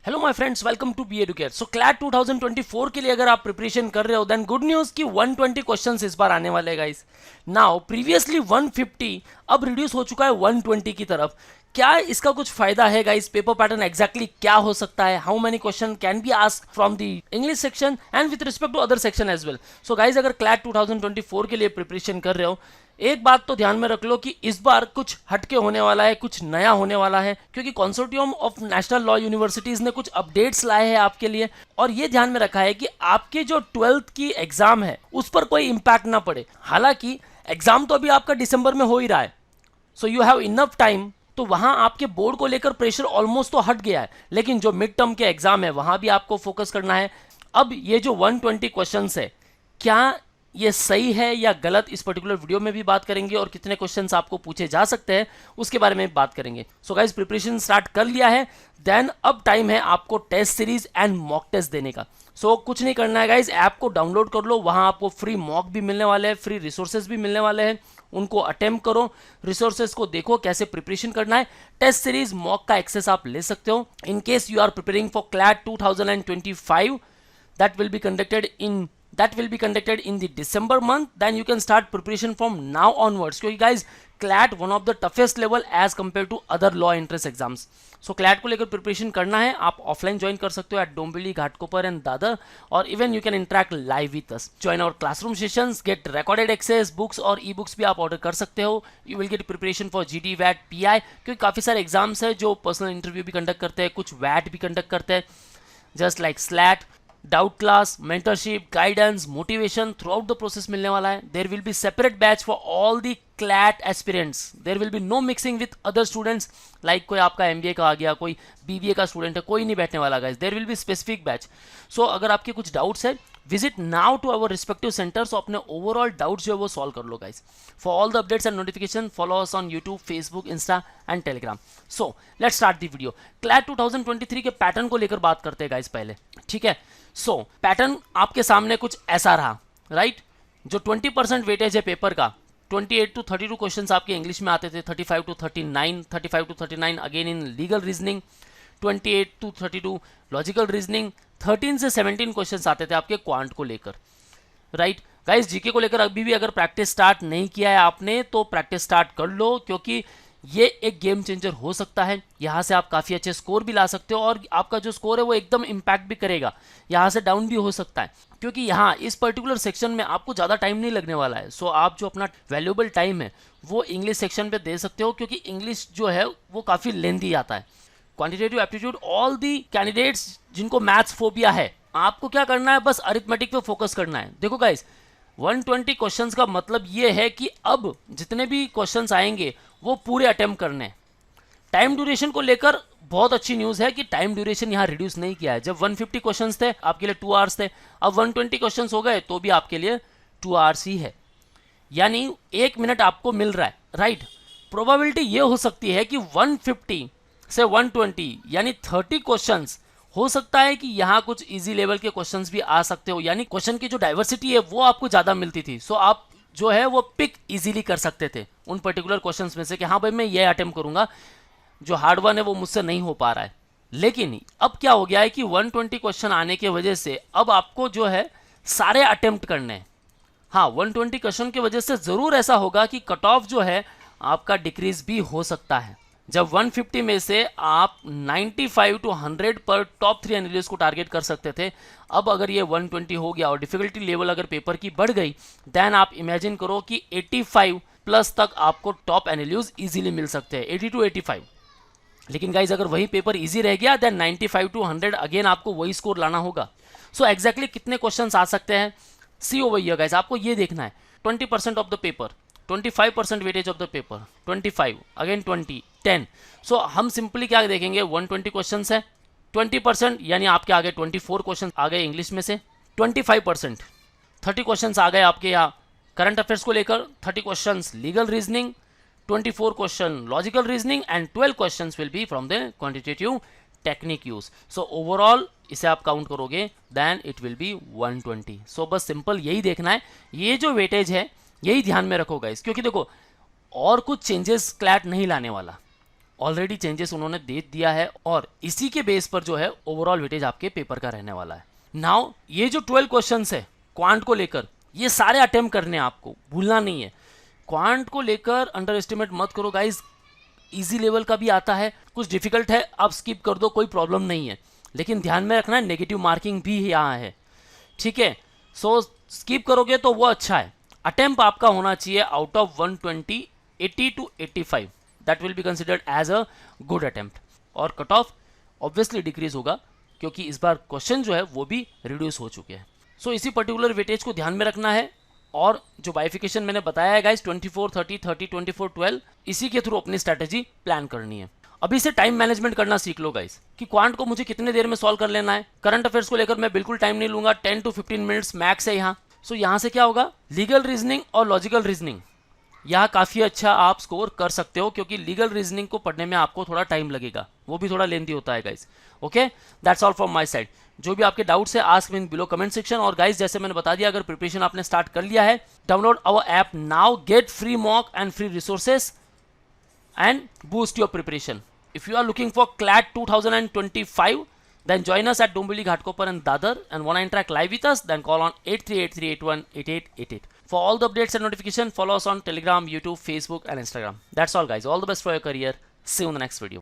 Hello my friends, welcome to be educate. So CLAT 2024 के लिए अगर आप प्रिपरेशन कर रहे हो देन गुड न्यूज़ कि 120 क्वेश्चंस इस बार आने वाले हैं गाइस। नाउ प्रीवियसली 150 अब रिड्यूस हो चुका है 120 की तरफ। क्या इसका कुछ फायदा है गाइस? पेपर पैटर्न एग्जैक्टली क्या हो सकता है? How many question can be asked from the English section and with respect to other section as well. So guys, अगर क्लैट 2024 के लिए प्रिपरेशन कर रहे हो, एक बात तो ध्यान में रख लो कि इस बार कुछ हटके होने वाला है, कुछ नया होने वाला है, क्योंकि consortium of national law universities ने कुछ अपडेट्स लाए हैं आपके लिए। और ये ध्यान में रखा है कि आपके जो 12th की एग्जाम है उस पर कोई इंपैक्ट ना पड़े। हालांकि एग्जाम तो अभी आपका दिसंबर में हो ही रहा है, so you have enough time, तो वहां आपके बोर्ड को लेकर प्रेशर ऑलमोस्ट तो हट गया है। लेकिन जो मिड टर्म के एग्जाम है वहां भी आपको फोकस करना है। अब ये जो 120 क्वेश्चंस है, क्या ये सही है या गलत, इस पर्टिकुलर वीडियो में भी बात करेंगे। और कितने क्वेश्चंस आपको पूछे जा सकते हैं उसके बारे में बात करेंगे। सो गाइस, प्रिपरेशन स्टार्ट कर लिया है, देन अब टाइम है आपको test series and mock test देने का। सो कुछ नहीं करना है गाइस, ऐप को डाउनलोड कर लो, वहां आपको फ्री मॉक भी मिलने वाले हैं, फ्री रिसोर्सेज भी मिलने वाले हैं। उनको अटेम्प्ट करो, रिसोर्सेज को देखो कैसे प्रिपरेशन करना है। टेस्ट सीरीज मॉक का एक्सेस आप ले सकते हो in case you are preparing for CLAT 2025 that will be conducted in the December month. Then you can start preparation from now onwards, क्योंकि guys CLAT one of the toughest level as compared to other law entrance exams. So CLAT को लेकर preparation करना है, आप offline join कर सकते हो at Dombivli, Ghatkopar and Dadar, और even you can interact live with us, join our classroom sessions, get recorded access, books और ई बुक्स भी आप ऑर्डर कर सकते हो। You will get preparation for GD what PI, क्योंकि काफ़ी सारे एग्जाम्स है जो पर्सनल इंटरव्यू भी कंडक्ट करते हैं, कुछ वैट भी कंडक्ट करते हैं, just like SLAT, doubt class, mentorship, guidance, motivation throughout the process मिलने वाला है। There will be separate batch for all the CLAT aspirants. There will be no mixing with other students, like कोई आपका MBA का आ गया, कोई BBA का student है, कोई नहीं बैठने वाला guys. There will be specific batch. So अगर आपके कुछ डाउट्स है, visit now to our respective centres, अपने ओवरऑल डाउट्स जो है वो सॉल्व कर लो guys. For all the updates and notification follow us on YouTube, Facebook, Insta and Telegram. So let's start the video. CLAT 2023 के pattern को लेकर बात करते हैं गाइस पहले, ठीक है। सो पैटर्न आपके सामने कुछ ऐसा रहा, राइट। जो 20% वेटेज है पेपर का, 28 to 32 क्वेश्चंस आपके इंग्लिश में आते थे, 35 to 39 again in legal reasoning, 28 to 32 logical reasoning, 13 से 17 क्वेश्चंस आते थे आपके क्वांट को लेकर, राइट। गाइस, जीके को लेकर अभी भी अगर प्रैक्टिस स्टार्ट नहीं किया है आपने तो प्रैक्टिस स्टार्ट कर लो, क्योंकि ये एक गेम चेंजर हो सकता है। यहाँ से आप काफ़ी अच्छे स्कोर भी ला सकते हो, और आपका जो स्कोर है वो एकदम इम्पैक्ट भी करेगा। यहाँ से डाउन भी हो सकता है, क्योंकि यहाँ इस पर्टिकुलर सेक्शन में आपको ज़्यादा टाइम नहीं लगने वाला है। सो आप जो अपना वैल्यूएबल टाइम है वो इंग्लिश सेक्शन पे दे सकते हो, क्योंकि इंग्लिश जो है वो काफ़ी लेंथी आता है। Quantitative aptitude, all the candidates जिनको मैथ्स फोबिया है, आपको क्या करना है, बस अरिथमेटिक पे फोकस करना है। देखो गाइस, 120 क्वेश्चंस का मतलब ये है कि अब जितने भी क्वेश्चंस आएंगे वो पूरे अटेम्प्ट करने हैं। टाइम ड्यूरेशन को लेकर बहुत अच्छी न्यूज़ है कि टाइम ड्यूरेशन यहाँ रिड्यूस नहीं किया है। जब 150 क्वेश्चंस थे आपके लिए 2 आवर्स थे, अब 120 क्वेश्चंस हो गए तो भी आपके लिए 2 आवर्स ही है, यानी 1 मिनट आपको मिल रहा है, राइट। प्रोबेबिलिटी ये हो सकती है कि 150 से 120 यानी 30 क्वेश्चंस हो सकता है कि यहाँ कुछ इजी लेवल के क्वेश्चंस भी आ सकते हो, यानी क्वेश्चन की जो डाइवर्सिटी है वो आपको ज़्यादा मिलती थी। सो आप जो है वो पिक इजीली कर सकते थे उन पर्टिकुलर क्वेश्चंस में से कि हाँ भाई मैं ये अटेम्प्ट करूंगा, जो हार्ड वन है वो मुझसे नहीं हो पा रहा है। लेकिन अब क्या हो गया है कि 120 क्वेश्चन आने की वजह से अब आपको जो है सारे अटेम्प्ट करने हैं। हाँ, 120 क्वेश्चन की वजह से ज़रूर ऐसा होगा कि कट ऑफ जो है आपका डिक्रीज भी हो सकता है। जब 150 में से आप 95 to 100 पर टॉप 3 एनालिस्ट को टारगेट कर सकते थे, अब अगर ये 120 हो गया और डिफिकल्टी लेवल अगर पेपर की बढ़ गई, देन आप इमेजिन करो कि 85 प्लस तक आपको टॉप एनालिस्ट इजीली मिल सकते हैं, 80 to 85। लेकिन गाइज अगर वही पेपर इजी रह गया देन 95 to 100 अगेन आपको वही स्कोर लाना होगा। सो एग्जैक्टली कितने क्वेश्चन आ सकते हैं, सी ओवर हियर गाइज, आपको ये देखना है। 20% of the paper, 25% weightage of the paper, 25 again 20 10। सो हम सिंपली क्या देखेंगे, 120 क्वेश्चन है, 20% यानी आपके आगे 24 क्वेश्चन आ गए इंग्लिश में से, 25% 30 क्वेश्चन आ गए आपके यहाँ करंट अफेयर्स को लेकर, 30 question legal reasoning, 24 question logical reasoning and 12 question will be from the quantitative technique use. So overall इसे आप काउंट करोगे देन इट विल बी 120। सो बस सिंपल यही देखना है, ये जो वेटेज है यही ध्यान में रखो गाइस, क्योंकि देखो और कुछ चेंजेस क्लैट नहीं लाने वाला। ऑलरेडी चेंजेस उन्होंने दे दिया है और इसी के बेस पर जो है ओवरऑल वेटेज आपके पेपर का रहने वाला है। नाउ ये जो 12 क्वेश्चंस है क्वांट को लेकर, ये सारे अटेम्प्ट करने हैं, आपको भूलना नहीं है। क्वांट को लेकर अंडर एस्टिमेट मत करो गाइज, इजी लेवल का भी आता है, कुछ डिफिकल्ट है आप स्किप कर दो, कोई प्रॉब्लम नहीं है, लेकिन ध्यान में रखना है नेगेटिव मार्किंग भी यहाँ है, ठीक है। सो स्किप करोगे तो वो अच्छा है। अटेम्प्ट आपका होना चाहिए out of 120 80 to 85, that will be considered as a good attempt. और कट ऑफ ऑब्वियसली डिक्रीज होगा क्योंकि इस बार क्वेश्चन जो है वो भी रिड्यूस हो चुके हैं। सो इसी पर्टिकुलर वेटेज को ध्यान में रखना है और जो बाइफिकेशन मैंने बताया है गाइस 24 30 30 24 12, इसी के थ्रू अपनी स्ट्रैटेजी प्लान करनी है। अभी से टाइम मैनेजमेंट करना सीख लो गाइस कि क्वांट को मुझे कितने देर में सॉल्व कर लेना है। करंट अफेयर्स को लेकर मैं बिल्कुल टाइम नहीं लूंगा, 10 to 15 मिनट्स मैक्स है यहाँ। सो यहाँ से क्या होगा, लीगल रीजनिंग और लॉजिकल रीजनिंग यहाँ काफ़ी अच्छा आप स्कोर कर सकते हो क्योंकि लीगल रीजनिंग को पढ़ने में आपको थोड़ा टाइम लगेगा, वो भी थोड़ा लेंथी होता है guys. Okay, that's all from my side. जो भी आपके डाउट्स है ask me in below comment section. और गाइस जैसे मैंने बता दिया, अगर प्रिपरेशन आपने स्टार्ट कर लिया है, download our app now, get free mock and free resources and boost your preparation. If you are looking for CLAT 2025, then join us at Dombivli, Ghatkopar and Dadar, and want to interact live with us, then call on 8383818888. For all the updates and notification, follow us on Telegram, YouTube, Facebook and Instagram. That's all guys. All the best for your career. See you in the next video.